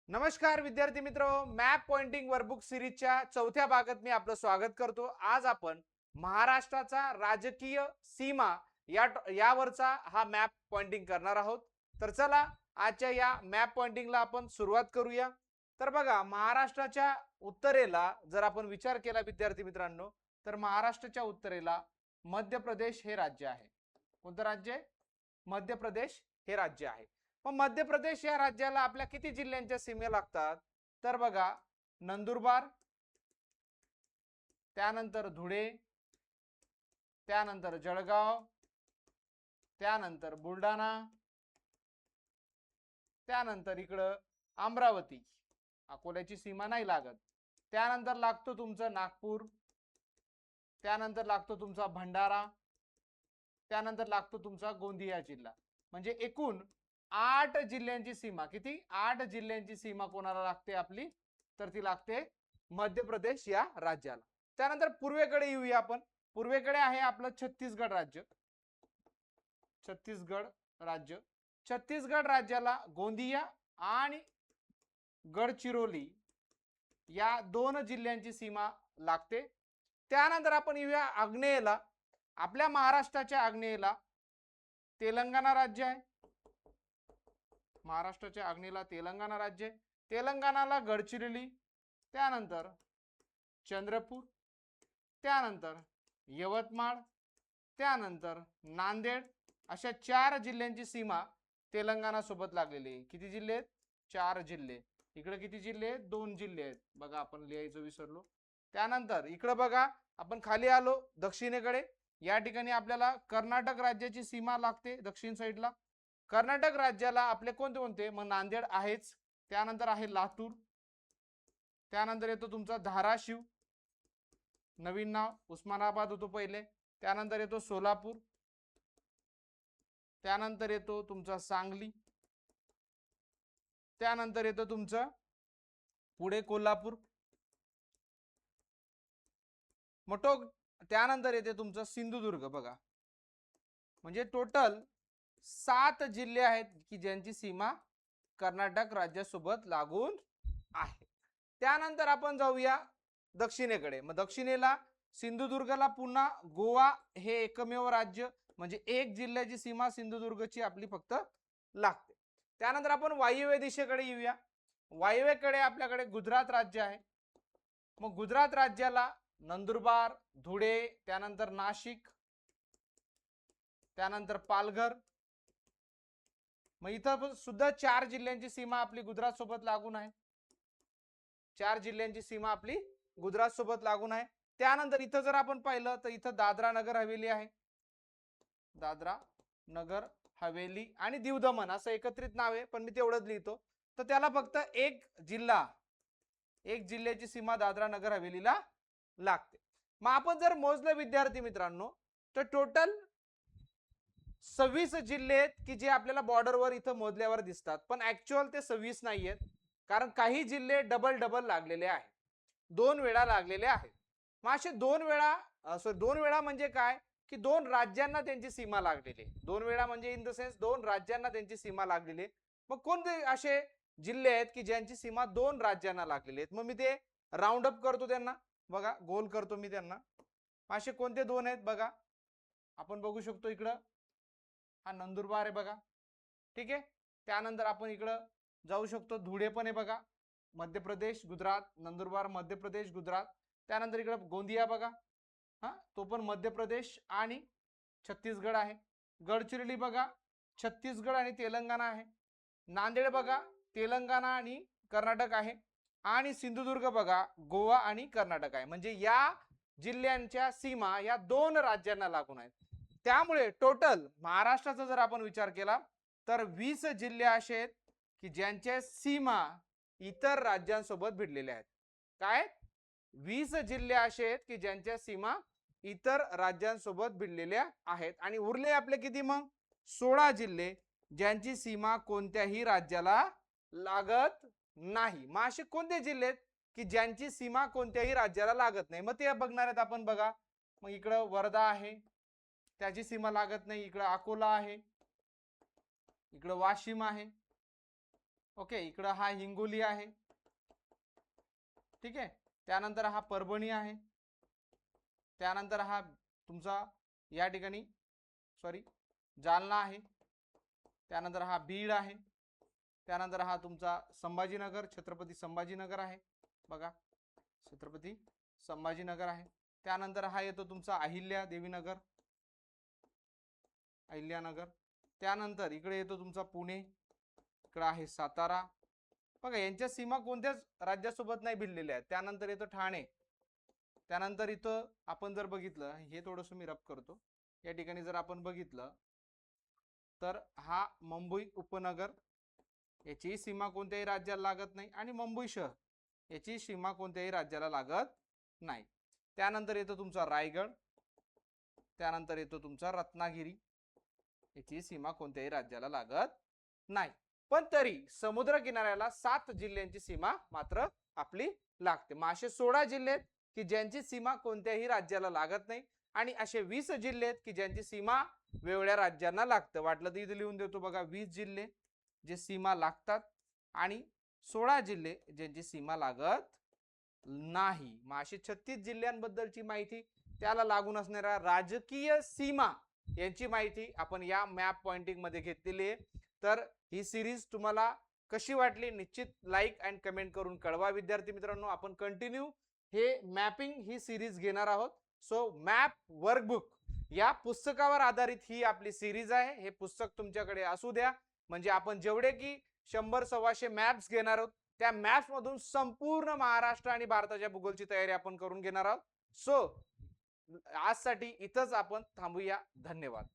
नमस्कार विद्यार्थी मित्र, मॅप पॉइंटिंग वर्कबुक सिरीजच्या चौथ्या भागात मी आपलं स्वागत करतो। आज आपण महाराष्ट्राचा राजकीय सीमा यावरचा हा मॅप पॉइंटिंग करणार आहोत। तर चला आजच्या या मॅप पॉइंटिंगला आपण सुरुवात करूया। तर बघा, महाराष्ट्राच्या उत्तरेला जर आपण विचार केला विद्यार्थी मित्रांनो, तर महाराष्ट्राच्या उत्तरेला मध्य प्रदेश हे राज्य आहे। कोणतं राज्य आहे? मध्य प्रदेश हे राज्य आहे। मग मध्य प्रदेश या राज्याला आपल्या किती जिल्ह्यांच्या सीमा लागतात? तर बघा, नंदुरबार, त्यानंतर धुळे, त्यानंतर जळगाव, त्यानंतर बुलढाणा, त्यानंतर इकडं अमरावती, अकोल्याची सीमा नाही लागत, त्यानंतर लागतो तुमचं नागपूर, त्यानंतर लागतो तुमचा भंडारा, त्यानंतर लागतो तुमचा गोंदिया जिल्हा। म्हणजे एकूण 8 जिल्ह्यांची सीमा, किती? 8 जिल्ह्यांची सीमा कोणाला लागते आपली? तर ती लागते मध्य प्रदेश या राज्याला। त्यानंतर पूर्वेकडे येऊया आपण। पूर्वेकडे आहे आपलं छत्तीसगड राज्य। छत्तीसगड राज्य, छत्तीसगड राज्याला गोंदिया आणि गडचिरोली या 2 जिल्ह्यांची सीमा लागते। त्यानंतर आपण येऊया आग्नेयेला। आपल्या महाराष्ट्राच्या आग्नेयेला तेलंगणा राज्य आहे। महाराष्ट्राच्या आग्नेयेला तेलंगणा राज्य आहे। तेलंगणाला गडचिरोली, त्यानंतर चंद्रपूर, त्यानंतर यवतमाळ, त्यानंतर नांदेड, अशा 4 जिल्ह्यांची सीमा तेलंगणा सोबत लागलेली आहे। किती जिल्हे आहेत? 4 जिल्हे। इकडे किती जिल्हे आहेत? 2 जिल्हे आहेत। बघा, आपण लिहायचं विसरलो। त्यानंतर इकडे बघा, आपण खाली आलो दक्षिणेकडे। या ठिकाणी आपल्याला कर्नाटक राज्याची सीमा लागते दक्षिण साइडला। कर्नाटक राज्याला आपले कोणते कोणते? मग नांदेड आहेच, त्यानंतर आहे लातूर, त्यानंतर येतो तुमचा धाराशिव, नवीन नाव उस्मानाबाद होतो पहिले, त्यानंतर येतो सोलापूर, त्यानंतर येतो तुमचा सांगली, त्यानंतर येतो तुमचं पुढे कोल्हापूर, मोठो, त्यानंतर येते तुमचं सिंधुदुर्ग। बघा, म्हणजे टोटल 7 जिल्हे आहेत की ज्यांची सीमा कर्नाटक राज्यासोबत लागून आहे। त्यानंतर आपण जाऊया दक्षिणेकडे। मग दक्षिणेला सिंधुदुर्गला पुन्हा गोवा हे एकमेव राज्य, म्हणजे 1 जिल्ह्याची सीमा सिंधुदुर्गची आपली फक्त लागते। त्यानंतर आपण वायव्य दिशेकडे येऊया। वायव्येकडे आपल्याकडे गुजरात राज्य आहे। मग गुजरात राज्याला नंदुरबार, धुळे, त्यानंतर नाशिक, त्यानंतर पालघर। मग इथं सुद्धा 4 जिल्ह्यांची सीमा आपली गुजरात सोबत लागून आहे। 4 जिल्ह्यांची सीमा आपली गुजरात सोबत लागून आहे। त्यानंतर इथं जर आपण पाहिलं तर इथं दादरा नगर हवेली आहे। दादरा नगर हवेली आणि दीव दमन असं एकत्रित नाव आहे, पण मी तेवढंच लिहितो। तर त्याला फक्त एक जिल्ह्याची सीमा दादरा नगर हवेलीला लागते। मग आपण जर मोजलं विद्यार्थी मित्रांनो, तर टोटल 26 जिल्हे आहेत की जे आपल्याला बॉर्डरवर इथं मोजल्यावर दिसतात, पण ऍक्च्युअल ते 26 नाही आहेत, कारण काही जिल्हे डबल डबल लागलेले आहेत, 2 वेळा लागलेले आहेत। मग असे 2 वेळा म्हणजे काय की 2 राज्यांना त्यांची सीमा लागलेली आहे। 2 वेळा म्हणजे इन द सेन्स 2 राज्यांना त्यांची सीमा लागलेली आहे। मग कोणते असे जिल्हे आहेत की ज्यांची सीमा 2 राज्यांना लागलेली आहेत? मग मी ते राऊंड अप करतो त्यांना, बघा गोल करतो मी त्यांना। असे कोणते 2 आहेत? बघा, आपण बघू शकतो इकडं हा नंदुरबार आहे बघा, ठीक आहे। त्यानंतर आपण इकडं जाऊ शकतो, धुळे पण आहे बघा, मध्य प्रदेश गुजरात, नंदुरबार मध्य प्रदेश गुजरात। त्यानंतर इकडं गोंदिया बघा, हा तो पण मध्य प्रदेश आणि छत्तीसगड आहे। गडचिरोली बघा, छत्तीसगड आणि तेलंगणा आहे। नांदेड बघा, तेलंगणा आणि कर्नाटक आहे। आणि सिंधुदुर्ग बघा, गोवा आणि कर्नाटक आहे। म्हणजे या जिल्ह्यांच्या सीमा या 2 राज्यांना लागून आहेत। त्यामुळे टोटल महाराष्ट्राचा जर आपण विचार केला तर 20 जिल्हे असे आहेत की ज्यांच्या सीमा इतर राज्यांसोबत भिडलेल्या आहेत। काय? 20 जिल्हे असे आहेत की ज्यांच्या सीमा इतर राज्यांसोबत भिडलेल्या आहेत। आणि उरले आपले किती मग? 16 जिल्हे ज्यांची सीमा कोणत्याही राज्याला लागत नाही। मग असे कोणते जिल्हे आहेत की ज्यांची सीमा कोणत्याही राज्याला लागत नाही? मग ते बघणार आहेत आपण। बघा, मग इकडं वर्धा आहे, त्याची सीमा लागत नाही। इकडं अकोला आहे, इकडं वाशिम आहे, ओके, इकडं हा हिंगोली आहे, ठीक आहे. त्यानंतर हा परभणी आहे, त्यानंतर हा तुमचा या ठिकाणी सॉरी जालना आहे, त्यानंतर हा बीड आहे, त्यानंतर हा तुमचा संभाजीनगर, छत्रपती संभाजीनगर आहे बघा, छत्रपती संभाजीनगर आहे. त्यानंतर हा येतो तुमचा अहिल्या देवीनगर, अहिल्यानगर. त्यानंतर इकडे येतो तुमचा पुणे, इकडे आहे सातारा. बघा यांच्या सीमा कोणत्याच राज्यासोबत नाही भिडलेल्या आहेत. त्यानंतर येतो ठाणे. त्यानंतर इथं आपण जर बघितलं, हे थोडंसं मी रब करतो, या ठिकाणी जर आपण बघितलं तर हा मुंबई उपनगर, याची सीमा कोणत्याही राज्याला लागत नाही, आणि मुंबई शहर याची सीमा कोणत्याही राज्याला लागत नाही. त्यानंतर येतो तुमचा रायगड, त्यानंतर येतो तुमचा रत्नागिरी, याची सीमा कोणत्याही राज्याला लागत नाही. पण तरी समुद्र किनाऱ्याला 7 जिल्ह्यांची सीमा मात्र आपली लागते. मग असे 16 जिल्हे आहेत की ज्यांची सीमा कोणत्याही राज्याला लागत नाही, आणि असे 20 जिल्हे आहेत की ज्यांची सीमा वेगवेगळ्या राज्यांना लागतं. वाटलं तर इथे लिहून देतो बघा, 20 जिल्हे जे सीमा लागतात आणि 16 जिल्हे ज्यांची सीमा लागत नाही. मग अशी 36 जिल्ह्यांबद्दलची माहिती, त्याला लागून असणाऱ्या राजकीय सीमा यांची माहिती आपण या मॅप पॉइंटिंग मध्ये घेतलेली आहे. तर ही सिरीज तुम्हाला कशी वाटली निश्चित लाईक अँड कमेंट करून कळवा विद्यार्थी मित्रांनो. आपण कंटिन्यू हे मॅपिंग ही सिरीज घेणार आहोत. सो मॅप वर्कबुक या पुस्तकावर आधारित ही आपली सिरीज आहे. हे पुस्तक तुमच्याकडे असू द्या, म्हणजे आपण जेवढे की 100-125 मॅप्स घेणार आहोत त्या मॅप्स मधून संपूर्ण महाराष्ट्र आणि भारताच्या भूगोलची तयारी आपण करून घेणार आहोत. सो आजसाठी इथंच आपण थांबूया. धन्यवाद.